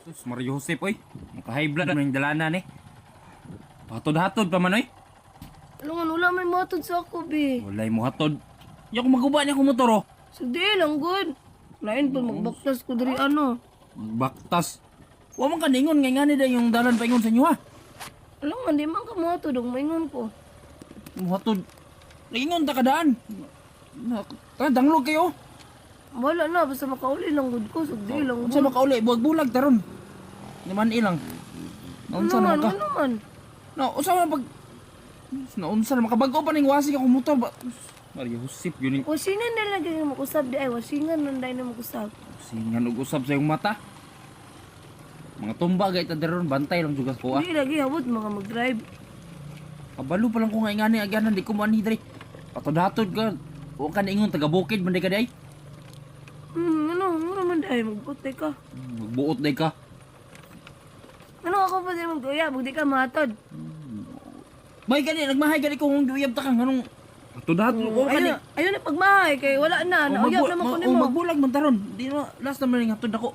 Sus, Mario Josep, oy. Maka-high blood na yung dalanan, eh. Hatod-hatod pa man, oy. Alam wala may matod sa ako, be. Walay mo hatod. Yung maguba niya kung motor, oh. Sige lang, good. Lain pa magbaktas ko diri ano. Baktas. Huwag mong kaningon, ngay nga nila yung dalan pa ingon sa inyo, ha. Alam nga, di man ka matod, ang maingon ko. Hatod. Ingon ta kadaan. Danglog kayo. Wala na, basta makauli lang good ko. Sige lang, Unsa makauli, bulag taron. Naman ilang. Naunsa na ka? Ano man? No, unsa man pag naunsa na makabago pa ning wasig akong motor ba? Mario Josep yun yung Wasingan na lang ganyan mag-usap di ay. Wasingan na lang na mag-usap. singan ug usab sa iyong mata. Mga tumba gay ta daron bantay lang jugas ko ah. Hindi lagi habot mga mag-drive. Kabalo pa lang ko nga ingani agyanan di ko man diri. Patod-hatod ka. O ka ingon taga bukid man di ka day. Ano naman dahil magbutay ka. Magbuot day ka. Ano ako pa din mag-uyab, di ka matod. May gani nagmahay gani ko kung guyab ta kang anong patod-hatod ko kani. Ayun na pagmahay, kay wala na. Nauyab naman ko nimo. Magbulag man taron. Di na last naman nga hatod ako.